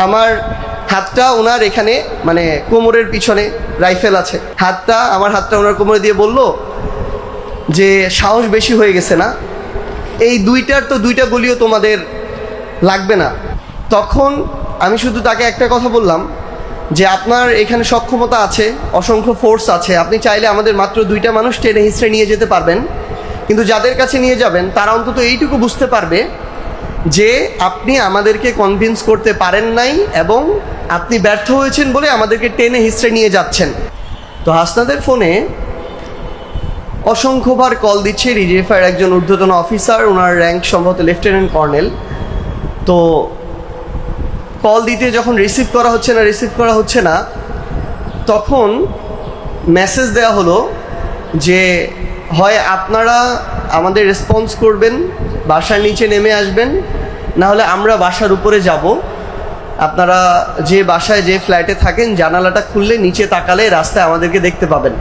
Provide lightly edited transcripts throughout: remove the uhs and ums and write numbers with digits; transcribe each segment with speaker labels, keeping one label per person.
Speaker 1: আমার হাতটা ওনার এখানে মানে কোমরের পিছনে রাইফেল আছে, আমার হাতটা ওনার কোমরে দিয়ে বলল যে সাহস বেশি হয়ে গেছে না, এই দুইটা গুলিও তোমাদের লাগবে না। তখন আমি শুধু তাকে একটা কথা বললাম যে আপনার এখানে সক্ষমতা আছে, অসংখ্য ফোর্স আছে, আপনি চাইলে আমাদের মাত্র 2টা মানুষ টেনে হিস্ট্রে নিয়ে যেতে পারবেন, কিন্তু যাদের কাছে নিয়ে যাবেন তারা অন্তত এইটুকু বুঝতে পারবে যে আপনি আমাদেরকে কনভিন্স করতে পারেন নাই এবং আপনি ব্যর্থ হয়েছেন বলে আমাদেরকে টেনে হিস্ট্রে নিয়ে যাচ্ছেন। তো হাসনাদের ফোনে অসংখ্যবার কল দিচ্ছে ডিজিএফআই এর একজন ঊর্ধ্বতন অফিসার, ওনার র্যাঙ্ক সম্ভবত লেফটেন্যান্ট কর্নেল। তো কল দিতে যখন রিসিভ করা হচ্ছে না তখন মেসেজ দেওয়া হলো যে হয় আপনারা আমাদের রেসপন্স করবেন, বাসার নিচে নেমে আসবেন, না হলে আমরা বাসার উপরে যাব, আপনারা যে বাসায় যে ফ্ল্যাটে থাকেন জানালাটা খুললে নিচে তাকালে রাস্তায় আমাদেরকে দেখতে পাবেন।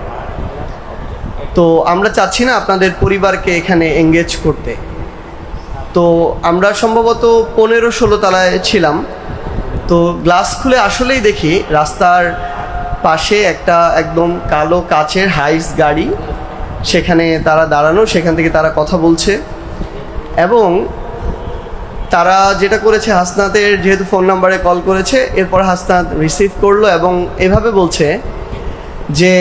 Speaker 1: তো আমরা চাচ্ছি না আপনাদের পরিবারকে এখানে এঙ্গেজ করতে। তো আমরা সম্ভবত 15-16 তলায় ছিলাম। তো গ্লাস খুলে আসলেই দেখি রাস্তার পাশে একটা একদম কালো কাচের হাইস গাড়ি, সেখানে তারা দাঁড়ানো, সেখান থেকে তারা কথা বলছে। এবং তারা যেটা করেছে, হাসনাতের যেহেতু ফোন নাম্বারে কল করেছে, এরপর হাসনাত রিসিভ করলো এবং এভাবে বলছে যে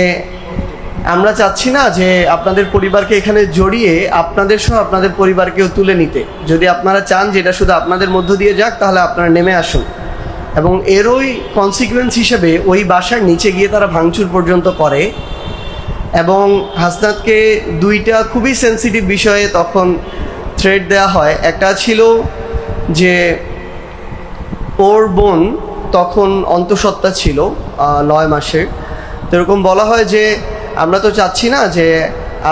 Speaker 1: আমরা চাচ্ছি না যে আপনাদের পরিবারকে এখানে জড়িয়ে আপনাদের সহ আপনাদের পরিবারকেও তুলে নিতে। যদি আপনারা চান যে এটা শুধু আপনাদের মধ্য দিয়ে যাক তাহলে আপনারা নেমে আসুন। এবং এরই কনসিকুয়েন্স হিসেবে ওই বাসার নিচে গিয়ে তারা ভাঙচুর পর্যন্ত করে। এবং হাসনাতকে 2টা খুবই সেন্সিটিভ বিষয়ে তখন থ্রেট দেওয়া হয়। একটা ছিল যে ওর বোন তখন অন্তঃসত্ত্বা ছিল 9 মাসের। তো এরকম বলা হয় যে আমরা তো চাচ্ছি না যে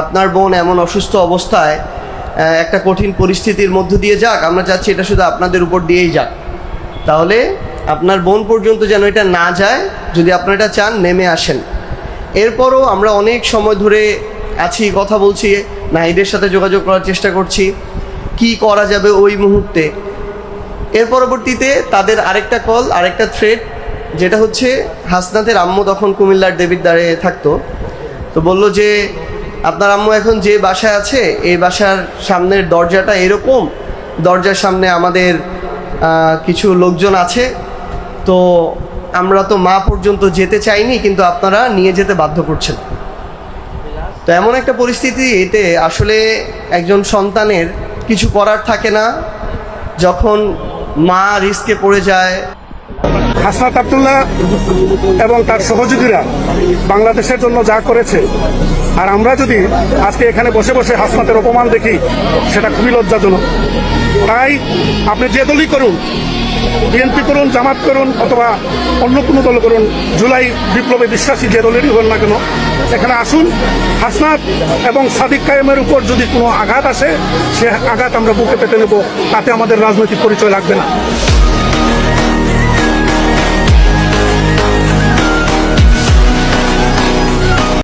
Speaker 1: আপনার বোন এমন অসুস্থ অবস্থায় একটা কঠিন পরিস্থিতির মধ্য দিয়ে যাক, আমরা চাচ্ছি এটা শুধু আপনাদের উপর দিয়েই যাক, তাহলে আপনার বোন পর্যন্ত যেন এটা না যায়, যদি আপনারা এটা চান নেমে আসেন। এরপরও আমরা অনেক সময় ধরে আছি, কথা বলছি, নাহিদের সাথে যোগাযোগ করার চেষ্টা করছি কি করা যাবে ওই মুহূর্তে। এর পরবর্তীতে তাদের আরেকটা কল, আরেকটা থ্রেট, যেটা হচ্ছে হাসনাতের আম্মু তখন কুমিল্লার দেবিদ্বারে থাকতো। তো বলল যে আপনার আম্মু এখন যে বাসায় আছে এই বাসার সামনের দরজাটা এরকম, দরজার সামনে আমাদের কিছু লোকজন আছে, তো আমরা তো মা পর্যন্ত যেতে চাইনি, কিন্তু আপনারা নিয়ে যেতে বাধ্য করছেন। তো এমন একটা পরিস্থিতি, এতে আসলে একজন সন্তানের কিছু করার থাকে না যখন মা রিস্কে পড়ে যায়।
Speaker 2: হাসনাত আব্দুল্লাহ এবং তার সহযোগীরা বাংলাদেশের জন্য যা করেছে, আর আমরা যদি আজকে এখানে বসে বসে হাসনাতের অপমান দেখি, সেটা খুবই লজ্জাজনক। তাই আপনি যে দলই করুন, বিএনপি করুন, জামাত করুন, অথবা অন্য কোনো দল করুন, জুলাই বিপ্লবে বিশ্বাসী যে দলেরই হন না কেন, এখানে আসুন। হাসনাত এবং সাদিক কায়েমের উপর যদি কোনো আঘাত আসে, সে আঘাত আমরা বুকে পেতে নেব, তাতে আমাদের রাজনৈতিক পরিচয় লাগবে না।